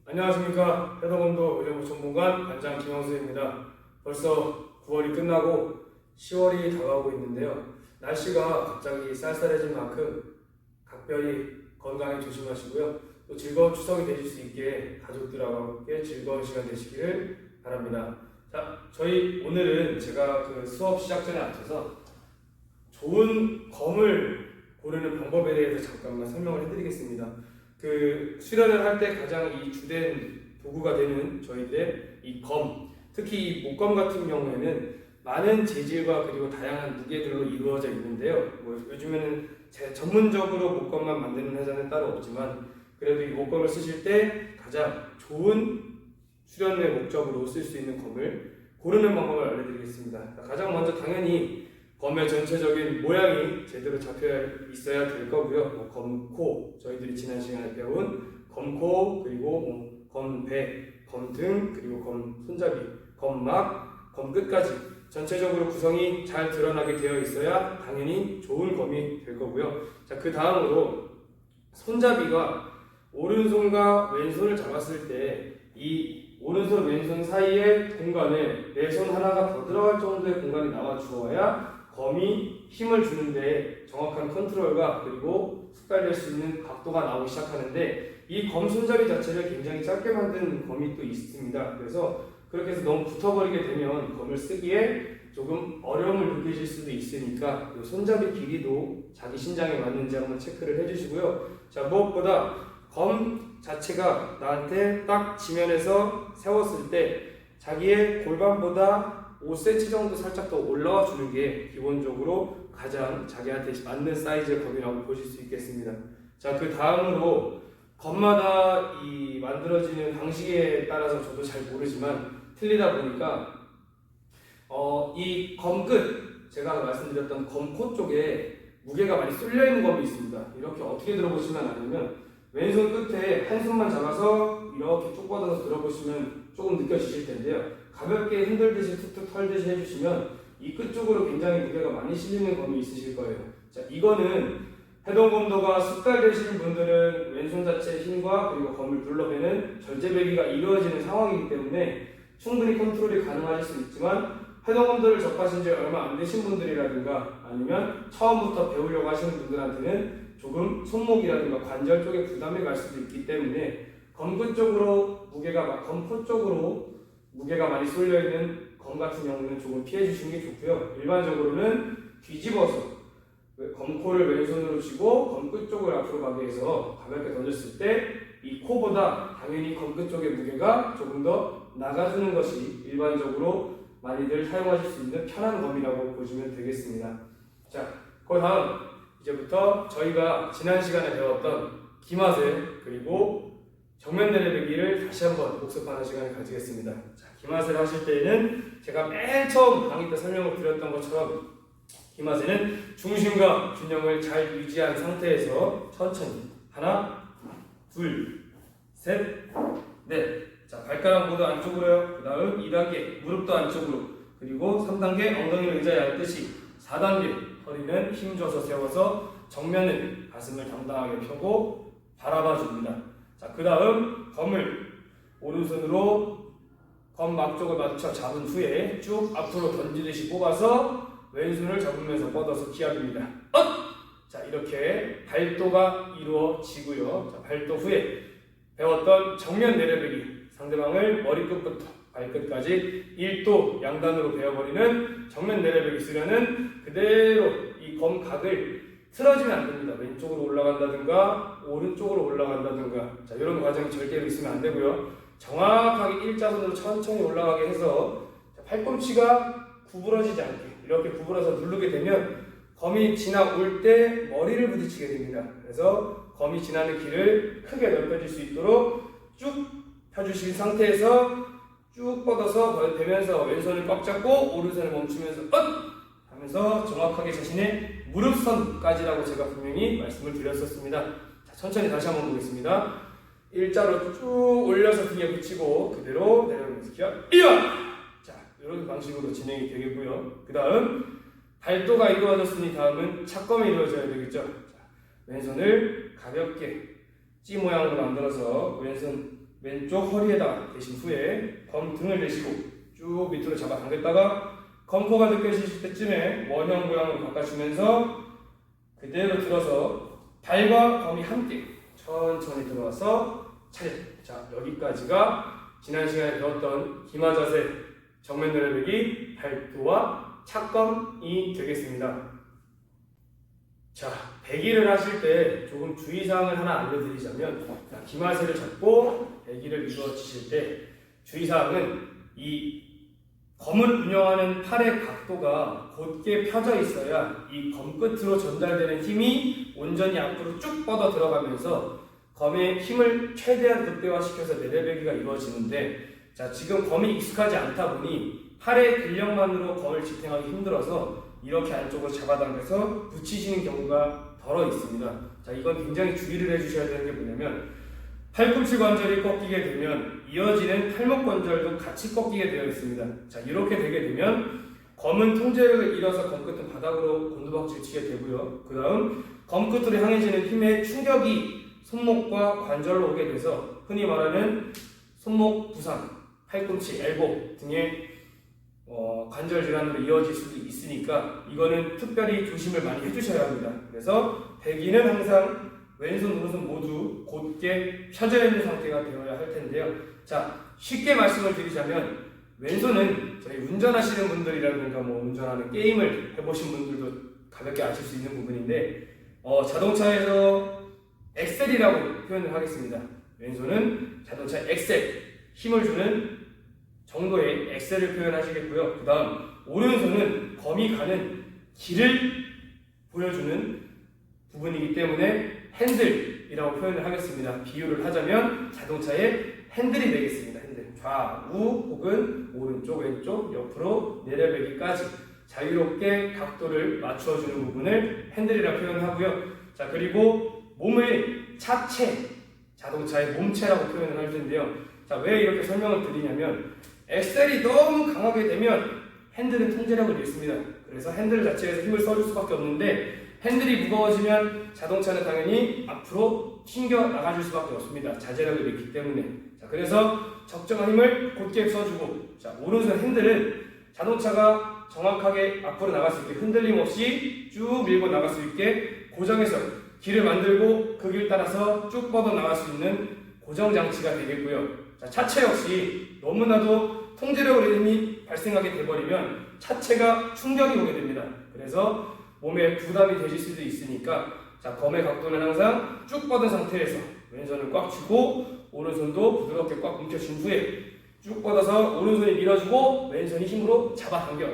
안녕하십니까. 해동원도 의료부 전문관 관장 김영수입니다. 벌써 9월이 끝나고 10월이 다가오고 있는데요. 날씨가 갑자기 쌀쌀해진 만큼 각별히 건강에 조심하시고요. 또 즐거운 추석이 되실 수 있게 가족들하고 함께 즐거운 시간 되시기를 바랍니다. 자, 저희 오늘은 제가 수업 시작 전에 앞서서 좋은 검을 고르는 방법에 대해서 잠깐만 설명을 해드리겠습니다. 수련을 할 때 가장 이 주된 도구가 되는 저희들의 이 검, 특히 이 목검 같은 경우에는 많은 재질과 그리고 다양한 무게들로 이루어져 있는데요. 요즘에는 전문적으로 목검만 만드는 회사는 따로 없지만 그래도 이 목검을 쓰실 때 가장 좋은 수련의 목적으로 쓸 수 있는 검을 고르는 방법을 알려드리겠습니다. 가장 먼저 당연히 검의 전체적인 모양이 제대로 잡혀 있어야 될 거고요. 검코, 저희들이 지난 시간에 배운 검코, 그리고 검배, 검등, 그리고 검손잡이, 검막, 검끝까지 전체적으로 구성이 잘 드러나게 되어 있어야 당연히 좋은 검이 될 거고요. 자, 그 다음으로 손잡이가 오른손과 왼손을 잡았을 때 이 오른손 왼손 사이의 공간에 내 손 하나가 더 들어갈 정도의 공간이 나와 주어야 검이 힘을 주는데 정확한 컨트롤과 그리고 숙달될 수 있는 각도가 나오기 시작하는데 이 검 손잡이 자체를 굉장히 짧게 만든 검이 또 있습니다. 그래서 그렇게 해서 너무 붙어버리게 되면 검을 쓰기에 조금 어려움을 느끼실 수도 있으니까 손잡이 길이도 자기 신장에 맞는지 한번 체크를 해주시고요. 자, 무엇보다 검 자체가 나한테 딱 지면에서 세웠을 때 자기의 골반보다 5cm 정도 살짝 더 올라와 주는 게 기본적으로 가장 자기한테 맞는 사이즈의 검이라고 보실 수 있겠습니다. 자, 그 다음으로 검마다 이 만들어지는 방식에 따라서 저도 잘 모르지만 틀리다 보니까 이 검끝, 제가 말씀드렸던 검코 쪽에 무게가 많이 쏠려 있는 검이 있습니다. 이렇게 어떻게 들어보시면 아니면 왼손 끝에 한 손만 잡아서 이렇게 쭉 뻗어서 들어보시면 조금 느껴지실 텐데요. 가볍게 흔들듯이 툭툭 털듯이 해주시면 이 끝쪽으로 굉장히 무게가 많이 실리는 검이 있으실 거예요. 자, 이거는 해동검도가 숙달되시는 분들은 왼손 자체의 힘과 그리고 검을 눌러매는 절제배기가 이루어지는 상황이기 때문에 충분히 컨트롤이 가능하실 수 있지만 해동검도를 접하신 지 얼마 안 되신 분들이라든가 아니면 처음부터 배우려고 하시는 분들한테는 조금 손목이라든가 관절 쪽에 부담이 갈 수도 있기 때문에 검끝 쪽으로 검코 쪽으로 무게가 많이 쏠려 있는 검 같은 경우는 조금 피해 주시는 게 좋고요. 일반적으로는 뒤집어서 검코를 왼손으로 쥐고 검끝 쪽을 앞으로 가게 해서 가볍게 던졌을 때 이 코보다 당연히 검끝 쪽의 무게가 조금 더 나가주는 것이 일반적으로 많이들 사용하실 수 있는 편한 검이라고 보시면 되겠습니다. 자, 그 다음 이제부터 저희가 지난 시간에 배웠던 기마세 그리고 정면 내려배기를 다시 한번 복습하는 시간을 가지겠습니다. 자, 기마세를 하실 때에는 제가 맨 처음 강의 때 설명을 드렸던 것처럼 기마세는 중심과 균형을 잘 유지한 상태에서 천천히 하나, 둘, 셋, 넷. 자, 발가락 모두 안쪽으로요. 그 다음 2단계 무릎도 안쪽으로, 그리고 3단계 엉덩이를 의자에 앉듯이, 4단계 허리는 힘줘서 세워서 정면을 가슴을 당당하게 펴고 바라봐 줍니다. 자, 그 다음 검을 오른손으로 검 막쪽을 맞춰 잡은 후에 쭉 앞으로 던지듯이 뽑아서 왼손을 잡으면서 뻗어서 기압입니다. 자, 이렇게 발도가 이루어지고요. 자, 발도 후에 배웠던 정면 내려배기, 상대방을 머리끝부터 발끝까지 1도 양단으로 베어버리는 정면 내려배기 수련은 그대로 이 검각을 틀어지면 안 됩니다. 왼쪽으로 올라간다든가 오른쪽으로 올라간다든가, 자, 이런 과정이 절대로 있으면 안 되고요. 정확하게 일자선으로 천천히 올라가게 해서 팔꿈치가 구부러지지 않게 이렇게 구부러서 누르게 되면 검이 지나올 때 머리를 부딪히게 됩니다. 그래서 검이 지나는 길을 크게 넓혀질 수 있도록 쭉 펴주신 상태에서 쭉 뻗어서 되면서 왼손을 꽉 잡고 오른손을 멈추면서 하면서 정확하게 자신의 무릎선까지라고 제가 분명히 말씀을 드렸었습니다. 자, 천천히 다시 한번 보겠습니다. 일자로 쭉 올려서 등에 붙이고 그대로 내려오면서 기압 자, 이런 방식으로 진행이 되겠고요. 그 다음 발도가 이루어졌으니 다음은 착검이 이루어져야 되겠죠. 자, 왼손을 가볍게 C 모양으로 만들어서 왼쪽 허리에다 대신 후에 검 등을 대시고 쭉 밑으로 잡아 당겼다가 검포가 느껴지실 때쯤에 원형 모양으로 바꿔주면서 그대로 들어서 발과 검이 함께 천천히 들어와서 차렷. 자, 여기까지가 지난 시간에 배웠던 기마 자세 정면 내려배기 발도와 착검이 되겠습니다. 자, 배기를 하실 때 조금 주의사항을 하나 알려드리자면, 기마세를 잡고 배기를 이루어지실 때 주의사항은 이 검을 운영하는 팔의 각도가 곧게 펴져 있어야 이 검 끝으로 전달되는 힘이 온전히 앞으로 쭉 뻗어 들어가면서 검의 힘을 최대한 극대화시켜서 내려배기가 이루어지는데, 자, 지금 검이 익숙하지 않다 보니 팔의 근력만으로 검을 지탱하기 힘들어서 이렇게 안쪽으로 잡아당겨서 붙이시는 경우가 덜어 있습니다. 자, 이건 굉장히 주의를 해주셔야 되는 게 뭐냐면, 팔꿈치 관절이 꺾이게 되면 이어지는 팔목 관절도 같이 꺾이게 되어 있습니다. 자, 이렇게 되게 되면 검은 통제력을 잃어서 검끝은 바닥으로 곤두박질 치게 되고요. 그 다음 검끝으로 향해지는 힘의 충격이 손목과 관절로 오게 돼서 흔히 말하는 손목 부상, 팔꿈치, 엘보 등의 관절 질환으로 이어질 수도 있으니까 이거는 특별히 조심을 많이 해주셔야 합니다. 그래서 배기는 항상 왼손, 오른손 모두 곧게 펴져 있는 상태가 되어야 할 텐데요. 자, 쉽게 말씀을 드리자면 왼손은 저희 운전하시는 분들이라든가 운전하는 게임을 해보신 분들도 가볍게 아실 수 있는 부분인데, 자동차에서 엑셀이라고 표현을 하겠습니다. 왼손은 자동차 엑셀, 힘을 주는 정도의 엑셀을 표현하시겠고요. 그 다음 오른손은 검이 가는 길을 보여주는 부분이기 때문에 핸들이라고 표현을 하겠습니다. 비유를 하자면 자동차의 핸들이 되겠습니다. 핸들. 좌우 혹은 오른쪽, 왼쪽, 옆으로 내려배기까지 자유롭게 각도를 맞추어주는 부분을 핸들이라고 표현하고요. 자, 그리고 몸을 차체, 자동차의 몸체라고 표현을 할 텐데요. 자, 왜 이렇게 설명을 드리냐면 엑셀이 너무 강하게 되면 핸들은 통제력을 잃습니다. 그래서 핸들 자체에서 힘을 써줄 수밖에 없는데, 핸들이 무거워지면 자동차는 당연히 앞으로 튕겨 나가줄 수밖에 없습니다. 자제력을 잃기 때문에. 자, 그래서 적정한 힘을 곧게 써주고, 자, 오른손 핸들은 자동차가 정확하게 앞으로 나갈 수 있게 흔들림 없이 쭉 밀고 나갈 수 있게 고정해서 길을 만들고 그 길 따라서 쭉 뻗어 나갈 수 있는 고정 장치가 되겠고요. 자, 차체 역시 너무나도 통제력을 잃음이 발생하게 돼버리면 차체가 충격이 오게 됩니다. 그래서 몸에 부담이 되실 수도 있으니까, 자, 검의 각도는 항상 쭉 뻗은 상태에서 왼손을 꽉 쥐고 오른손도 부드럽게 꽉 움켜쥔 후에 쭉 뻗어서 오른손이 밀어주고 왼손이 힘으로 잡아당겨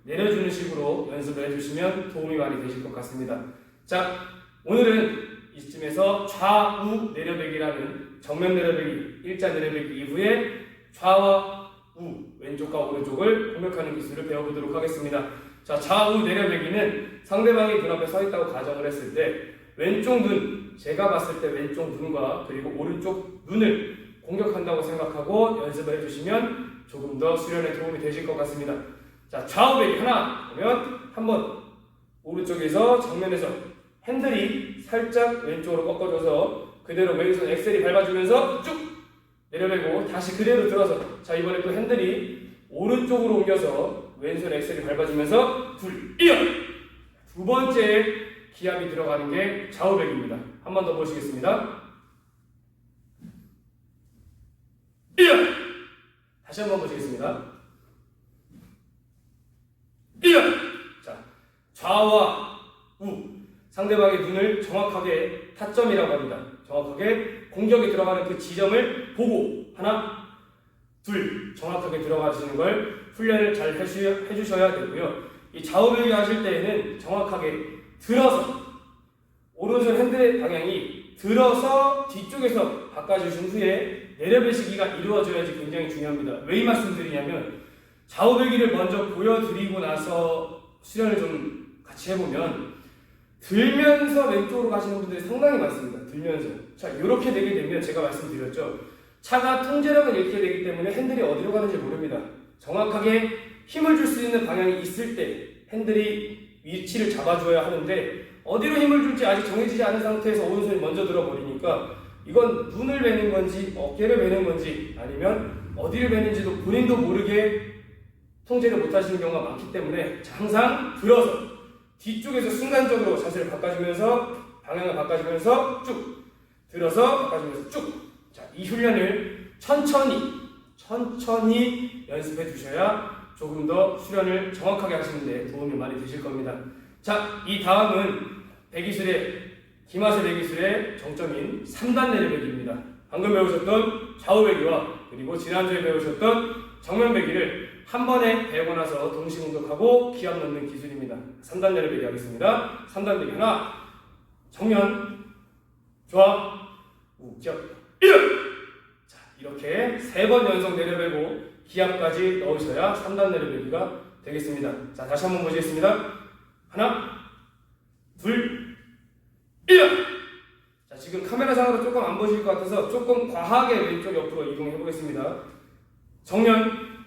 내려주는 식으로 연습을 해주시면 도움이 많이 되실 것 같습니다. 자, 오늘은 이쯤에서 좌우 내려배기라는 정면 내려배기, 일자 내려배기 이후에 좌와 우, 왼쪽과 오른쪽을 공격하는 기술을 배워보도록 하겠습니다. 자, 좌우 내려배기는 상대방이 눈앞에 서 있다고 가정을 했을 때 왼쪽 눈, 제가 봤을 때 왼쪽 눈과 그리고 오른쪽 눈을 공격한다고 생각하고 연습을 해주시면 조금 더 수련에 도움이 되실 것 같습니다. 자, 좌우배기 하나 보면 한번 오른쪽에서 정면에서 핸들이 살짝 왼쪽으로 꺾어줘서 그대로 왼손 엑셀이 밟아주면서 쭉 내려배고 다시 그대로 들어서, 자, 이번에 또 핸들이 오른쪽으로 옮겨서 왼손 엑셀이 밟아주면서 두 번째 기압이 들어가는 게 좌우배기입니다. 한 번 더 보시겠습니다. 다시 한 번 보시겠습니다. 자, 좌와 우, 상대방의 눈을 정확하게 타점이라고 합니다. 정확하게 공격이 들어가는 그 지점을 보고 하나, 둘 정확하게 들어가시는 걸 훈련을 잘 해주셔야 되고요. 이 좌우배기 하실 때에는 정확하게 들어서 오른손 핸들의 방향이 들어서 뒤쪽에서 바꿔주신 후에 내려배시기가 이루어져야지 굉장히 중요합니다. 왜 이 말씀드리냐면 좌우배기를 먼저 보여드리고 나서 수련을 좀 같이 해보면 들면서 왼쪽으로 가시는 분들이 상당히 많습니다. 들면서. 자, 이렇게 되게 되면 제가 말씀드렸죠. 차가 통제력을 잃게 되기 때문에 핸들이 어디로 가는지 모릅니다. 정확하게 힘을 줄 수 있는 방향이 있을 때 핸들이 위치를 잡아줘야 하는데 어디로 힘을 줄지 아직 정해지지 않은 상태에서 오른손이 먼저 들어버리니까 이건 눈을 베는 건지 어깨를 베는 건지 아니면 어디를 베는지도 본인도 모르게 통제를 못하시는 경우가 많기 때문에 항상 들어서 뒤쪽에서 순간적으로 자세를 바꿔주면서 방향을 바꿔주면서 쭉 들어서 바꿔주면서 쭉. 자, 이 훈련을 천천히 연습해 주셔야 조금 더 수련을 정확하게 하시는데 도움이 많이 되실 겁니다. 자, 이 다음은 기마세 배기술의 정점인 3단 내려배기입니다. 방금 배우셨던 좌우 배기와 그리고 지난주에 배우셨던 정면 배기를 한 번에 배우고 나서 동시 공격하고 기압 넣는 기술입니다. 3단 내려배기 하겠습니다. 3단 배기 하나, 정면, 좌, 우, 기압, 1! 자, 이렇게 3번 연속 내려배고 기압까지 넣으셔야 3단 내려배기가 되겠습니다. 자, 다시 한번 보시겠습니다. 하나, 둘, 1! 자, 지금 카메라상으로 조금 안 보실 것 같아서 조금 과하게 왼쪽 옆으로 이동해 보겠습니다. 정면,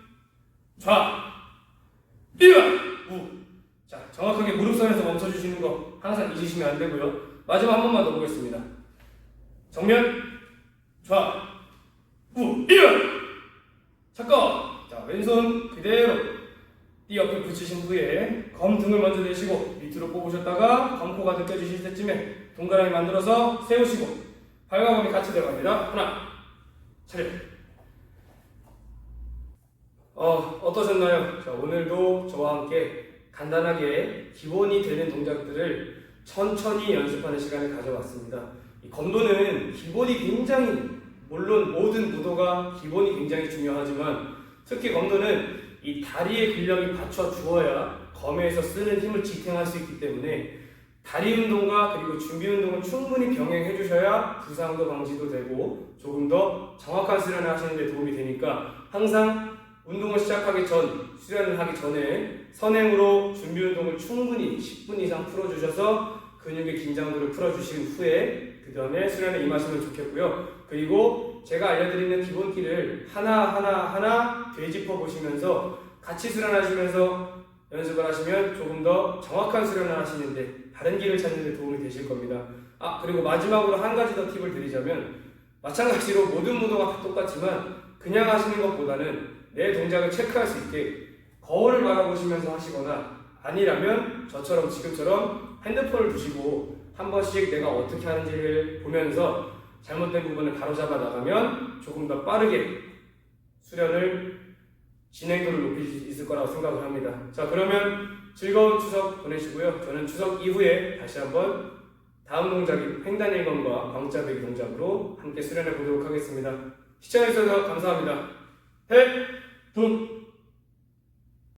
좌, 1! 우. 자, 정확하게 무릎선에서 멈춰주시는 거 항상 잊으시면 안 되고요. 마지막 한 번만 더 보겠습니다. 정면, 좌, 우, 1! 잠깐! 자, 왼손 그대로 띠 옆에 붙이신 후에 검등을 먼저 내시고 밑으로 뽑으셨다가 검코가 느껴지실 때쯤에 동그라미 만들어서 세우시고 발과 검이 같이 들어갑니다. 하나, 차례. 어떠셨나요? 자, 오늘도 저와 함께 간단하게 기본이 되는 동작들을 천천히 연습하는 시간을 가져왔습니다. 이 검도는 기본이 굉장히, 물론 모든 무도가 기본이 굉장히 중요하지만 특히 검도는 이 다리의 근력이 받쳐주어야 검에서 쓰는 힘을 지탱할 수 있기 때문에 다리 운동과 그리고 준비 운동을 충분히 병행해 주셔야 부상도 방지도 되고 조금 더 정확한 수련을 하시는 데 도움이 되니까 항상 운동을 시작하기 전, 수련을 하기 전에 선행으로 준비 운동을 충분히 10분 이상 풀어주셔서 근육의 긴장도를 풀어주신 후에 그 다음에 수련에 임하시면 좋겠고요. 그리고 제가 알려드리는 기본기를 하나하나 되짚어 보시면서 같이 수련하시면서 연습을 하시면 조금 더 정확한 수련을 하시는데 다른 길을 찾는 데 도움이 되실 겁니다. 그리고 마지막으로 한 가지 더 팁을 드리자면 마찬가지로 모든 무도가 다 똑같지만 그냥 하시는 것보다는 내 동작을 체크할 수 있게 거울을 바라보시면서 하시거나 아니라면 저처럼 지금처럼 핸드폰을 두시고 한 번씩 내가 어떻게 하는지를 보면서 잘못된 부분을 바로잡아 나가면 조금 더 빠르게 수련을 진행도를 높일 수 있을 거라고 생각을 합니다. 자, 그러면 즐거운 추석 보내시고요. 저는 추석 이후에 다시 한번 다음 동작인 횡단 1번과 광자배기 동작으로 함께 수련해 보도록 하겠습니다. 시청해주셔서 감사합니다. 해, 두,